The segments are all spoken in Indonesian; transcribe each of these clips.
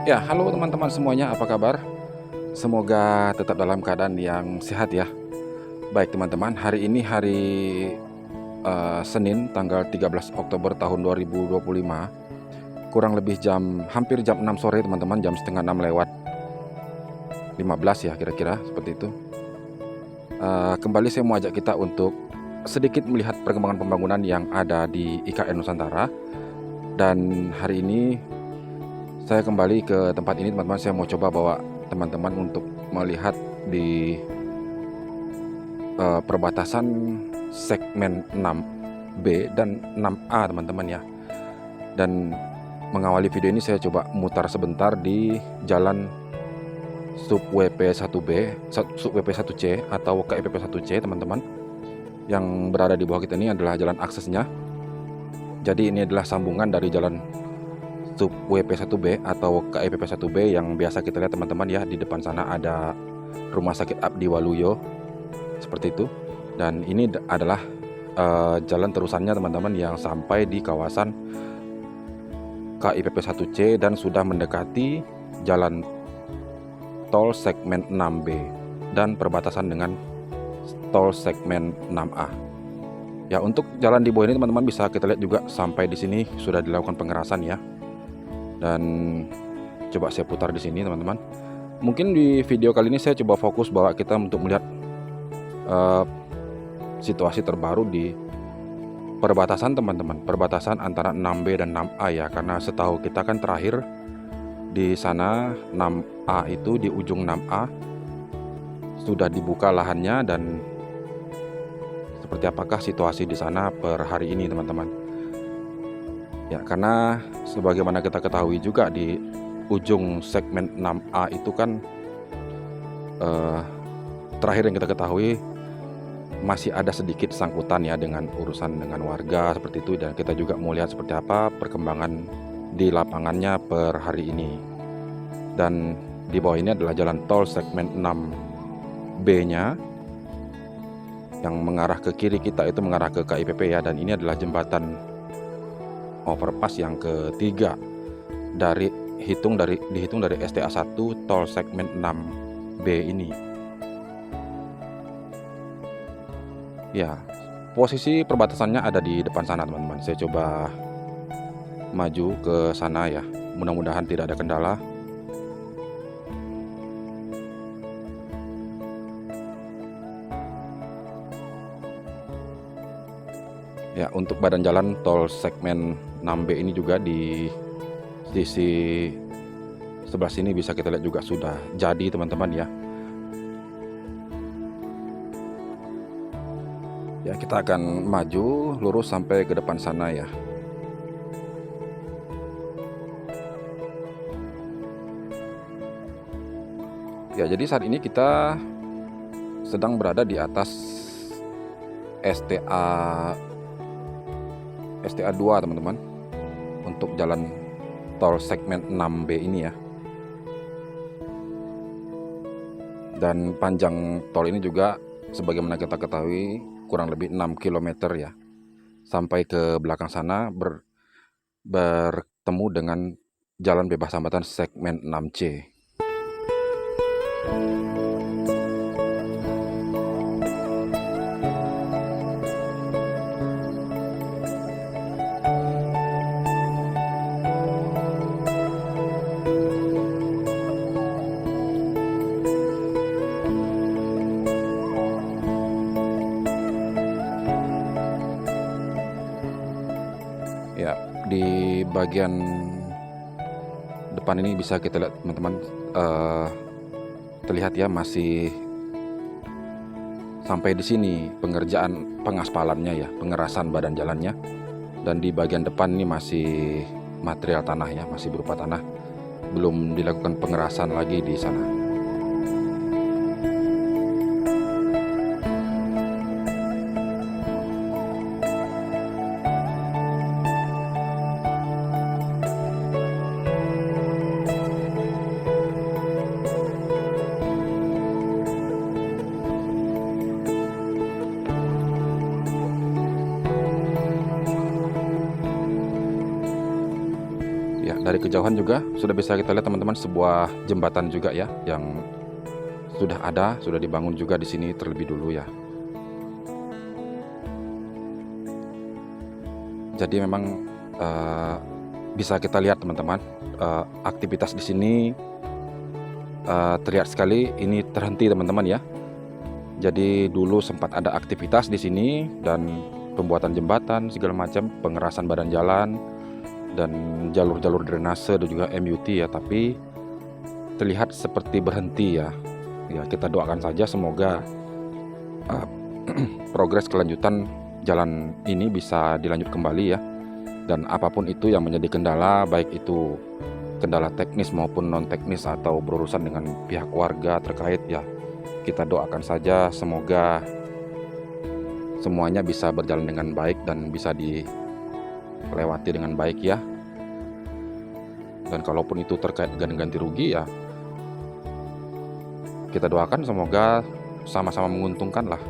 Ya, halo teman-teman semuanya, apa kabar? Semoga tetap dalam keadaan yang sehat ya. Baik teman-teman, hari ini hari Senin tanggal 13 Oktober tahun 2025. Kurang lebih hampir jam 6 sore teman-teman, jam setengah 6 lewat 15 ya kira-kira seperti itu. Kembali saya mau ajak kita untuk sedikit melihat perkembangan pembangunan yang ada di IKN Nusantara. Dan hari ini saya kembali ke tempat ini teman-teman, saya mau coba bawa teman-teman untuk melihat di perbatasan segmen 6B dan 6A teman-teman ya. Dan mengawali video ini saya coba mutar sebentar di jalan sub WP1B, sub WP1C atau KIPP 1C teman-teman. Yang berada di bawah kita ini adalah jalan aksesnya. Jadi ini adalah sambungan dari jalan sub WP1B atau KIPP 1B yang biasa kita lihat teman-teman ya. Di depan sana ada Rumah Sakit Abdi Waluyo seperti itu. Dan ini adalah jalan terusannya teman-teman yang sampai di kawasan KIPP 1C dan sudah mendekati jalan tol segmen 6B dan perbatasan dengan tol segmen 6A. Ya, untuk jalan di bawah ini teman-teman bisa kita lihat juga sampai di sini sudah dilakukan pengerasan ya. Dan coba saya putar di sini teman-teman. Mungkin di video kali ini saya coba fokus bahwa kita untuk melihat situasi terbaru di perbatasan teman-teman, perbatasan antara 6B dan 6A ya, karena setahu kita kan terakhir di sana 6A itu di ujung 6A sudah dibuka lahannya. Dan seperti apakah situasi di sana per hari ini teman-teman ya, karena sebagaimana kita ketahui juga di ujung segmen 6A itu kan terakhir yang kita ketahui masih ada sedikit sangkutan ya dengan urusan dengan warga seperti itu. Dan kita juga mau lihat seperti apa perkembangan di lapangannya per hari ini. Dan di bawah ini adalah jalan tol segmen 6B nya yang mengarah ke kiri kita, itu mengarah ke KIPP ya. Dan ini adalah jembatan overpass yang ketiga dihitung dari STA 1 tol segmen 6B ini. Ya, posisi perbatasannya ada di depan sana teman-teman. Saya coba maju ke sana ya. Mudah-mudahan tidak ada kendala. Ya, untuk badan jalan tol segmen 6B ini juga di sisi sebelah sini bisa kita lihat juga sudah jadi teman-teman ya. Ya, kita akan maju lurus sampai ke depan sana ya. Ya, jadi saat ini kita sedang berada di atas STA 2 teman-teman, untuk jalan tol segmen 6B ini ya. Dan panjang tol ini juga sebagaimana kita ketahui kurang lebih 6 km ya. Sampai ke belakang sana bertemu dengan jalan bebas hambatan segmen 6C. Ya, di bagian depan ini bisa kita lihat teman-teman, terlihat ya masih sampai di sini pengerjaan pengaspalannya ya, pengerasan badan jalannya. Dan di bagian depan ini masih material tanah ya, masih berupa tanah, belum dilakukan pengerasan lagi di sana. dari kejauhan juga sudah bisa kita lihat teman-teman, sebuah jembatan juga ya yang sudah dibangun juga di sini terlebih dulu ya. Jadi memang bisa kita lihat teman-teman, aktivitas di sini terlihat sekali ini terhenti teman-teman ya. Jadi dulu sempat ada aktivitas di sini dan pembuatan jembatan segala macam, pengerasan badan jalan dan jalur-jalur drainase dan juga MUT ya, tapi terlihat seperti berhenti ya. Ya, kita doakan saja semoga progres kelanjutan jalan ini bisa dilanjut kembali ya. Dan apapun itu yang menjadi kendala, baik itu kendala teknis maupun non teknis atau berurusan dengan pihak warga terkait ya, kita doakan saja semoga semuanya bisa berjalan dengan baik dan bisa dilewati dengan baik ya. Dan kalaupun itu terkait dengan ganti rugi ya, kita doakan semoga sama-sama menguntungkan lah,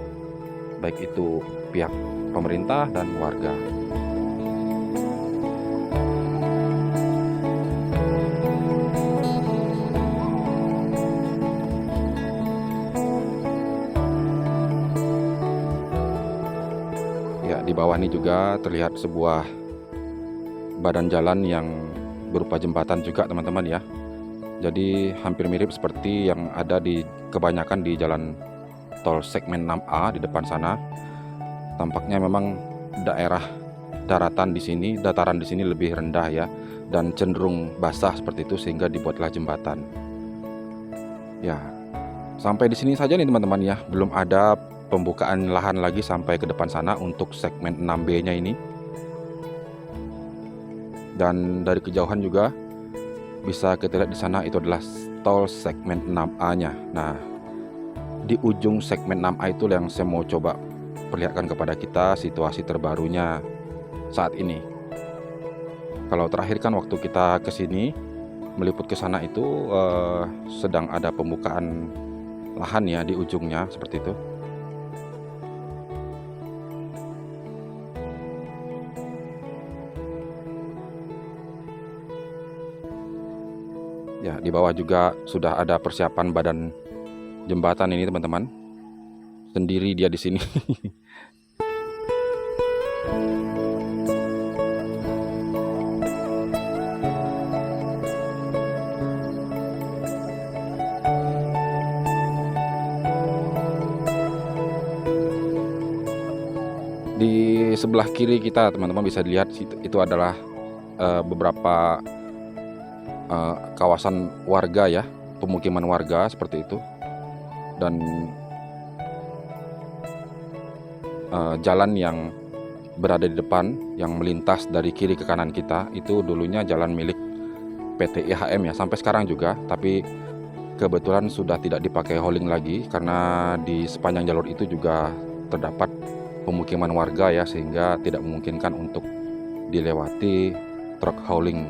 baik itu pihak pemerintah dan warga. Ya, di bawah ini juga terlihat sebuah badan jalan yang berupa jembatan juga teman-teman ya. Jadi hampir mirip seperti yang ada di kebanyakan di jalan tol segmen 6A di depan sana. Tampaknya memang daerah dataran di sini lebih rendah ya, dan cenderung basah seperti itu sehingga dibuatlah jembatan. Ya, sampai di sini saja nih teman-teman ya, belum ada pembukaan lahan lagi sampai ke depan sana untuk segmen 6B-nya ini. Dan dari kejauhan juga bisa kita lihat di sana itu adalah tol segmen 6A-nya. Nah, di ujung segmen 6A itu yang saya mau coba perlihatkan kepada kita situasi terbarunya saat ini. Kalau terakhir kan waktu kita ke sini meliput ke sana itu sedang ada pembukaan lahan ya di ujungnya seperti itu. Ya, di bawah juga sudah ada persiapan badan jembatan ini teman-teman. Sendiri dia di sini. Di sebelah kiri kita teman-teman bisa dilihat itu adalah beberapa kawasan warga ya, pemukiman warga seperti itu. Dan jalan yang berada di depan yang melintas dari kiri ke kanan kita itu dulunya jalan milik PT IHM ya, sampai sekarang juga, tapi kebetulan sudah tidak dipakai hauling lagi karena di sepanjang jalur itu juga terdapat pemukiman warga ya, sehingga tidak memungkinkan untuk dilewati truk hauling.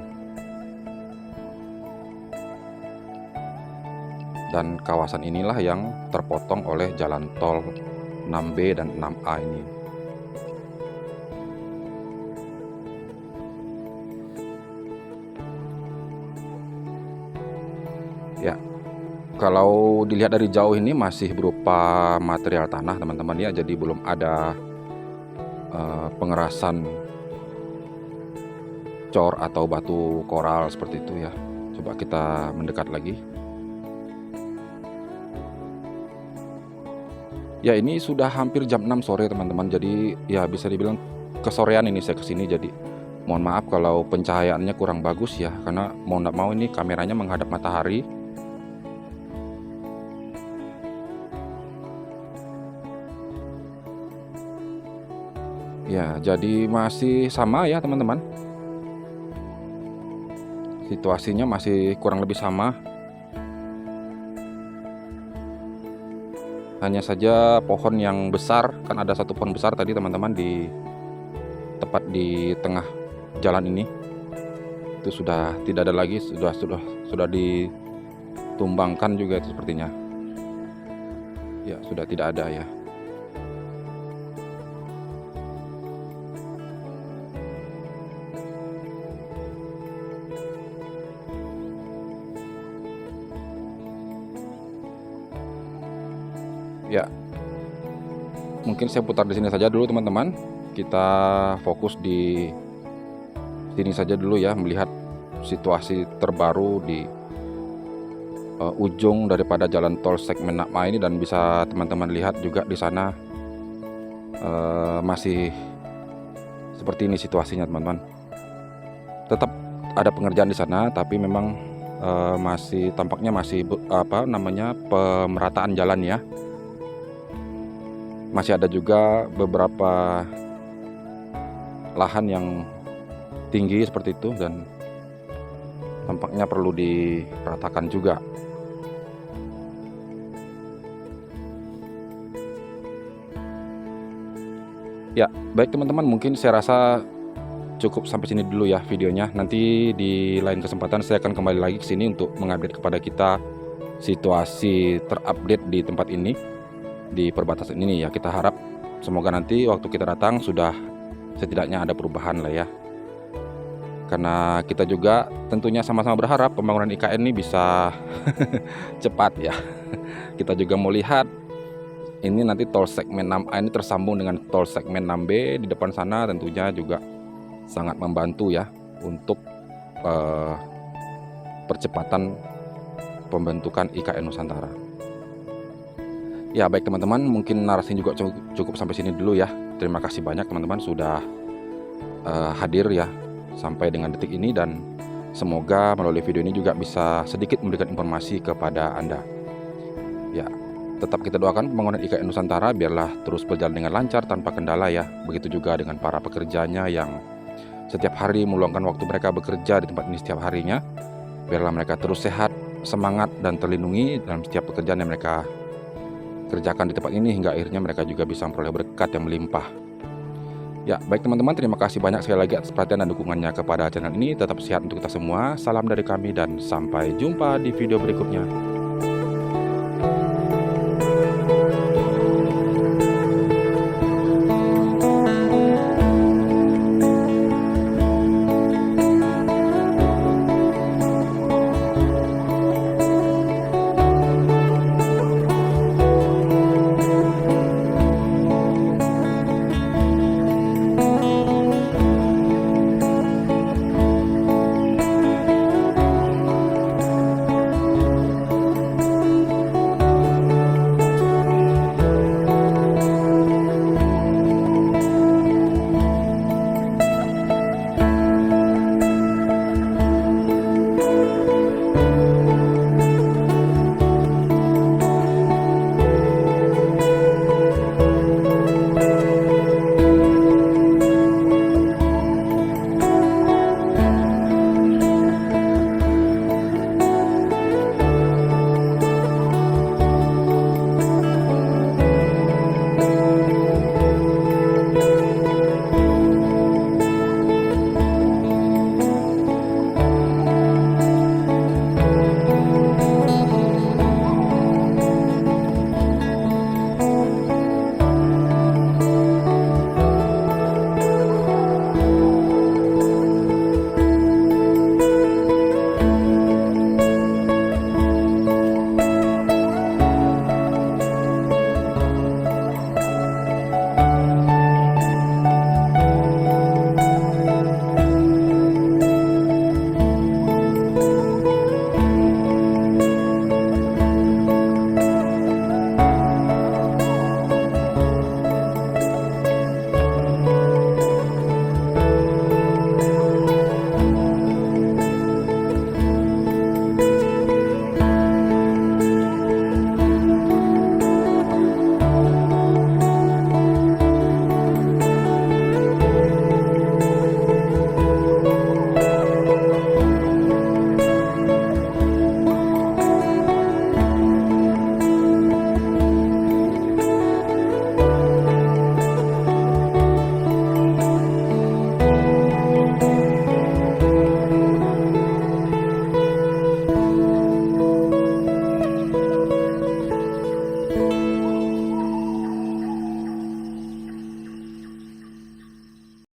Dan kawasan inilah yang terpotong oleh jalan tol 6B dan 6A ini. Ya, kalau dilihat dari jauh ini masih berupa material tanah teman-teman ya, jadi belum ada pengerasan cor atau batu koral seperti itu ya. Coba kita mendekat lagi. Ya, ini sudah hampir jam 6 sore teman-teman, jadi ya bisa dibilang kesorean ini saya kesini, jadi mohon maaf kalau pencahayaannya kurang bagus ya, karena mau nggak mau ini kameranya menghadap matahari. Ya, jadi masih sama ya teman-teman, situasinya masih kurang lebih sama. Hanya saja pohon yang besar, kan ada satu pohon besar tadi teman-teman tepat di tengah jalan ini, itu sudah tidak ada lagi, sudah ditumbangkan juga itu sepertinya. Ya, sudah tidak ada ya. Ya, mungkin saya putar di sini saja dulu teman-teman. Kita fokus di sini saja dulu ya, melihat situasi terbaru di ujung daripada jalan tol segmen Nakma ini, dan bisa teman-teman lihat juga di sana masih seperti ini situasinya teman-teman. Tetap ada pengerjaan di sana, tapi memang masih tampaknya masih pemerataan jalan ya. Masih ada juga beberapa lahan yang tinggi seperti itu dan tampaknya perlu diratakan juga. Ya, baik teman-teman, mungkin saya rasa cukup sampai sini dulu ya videonya. Nanti di lain kesempatan saya akan kembali lagi ke sini untuk mengupdate kepada kita situasi terupdate di tempat ini, di perbatasan ini ya. Kita harap semoga nanti waktu kita datang sudah setidaknya ada perubahan lah ya. Karena kita juga tentunya sama-sama berharap pembangunan IKN ini bisa cepat ya. Kita juga mau lihat ini nanti tol segmen 6A ini tersambung dengan tol segmen 6B di depan sana, tentunya juga sangat membantu ya untuk percepatan pembentukan IKN Nusantara. Ya baik teman-teman, mungkin narasi juga cukup sampai sini dulu ya. Terima kasih banyak teman-teman sudah hadir ya sampai dengan detik ini, dan semoga melalui video ini juga bisa sedikit memberikan informasi kepada Anda. Ya, tetap kita doakan pembangunan IKN Nusantara biarlah terus berjalan dengan lancar tanpa kendala ya. Begitu juga dengan para pekerjanya yang setiap hari meluangkan waktu mereka bekerja di tempat ini setiap harinya. Biarlah mereka terus sehat, semangat, dan terlindungi dalam setiap pekerjaan yang mereka kerjakan di tempat ini, hingga akhirnya mereka juga bisa memperoleh berkat yang melimpah. Ya, baik teman-teman, terima kasih banyak sekali lagi atas perhatian dan dukungannya kepada channel ini. Tetap sehat untuk kita semua. Salam dari kami dan sampai jumpa di video berikutnya.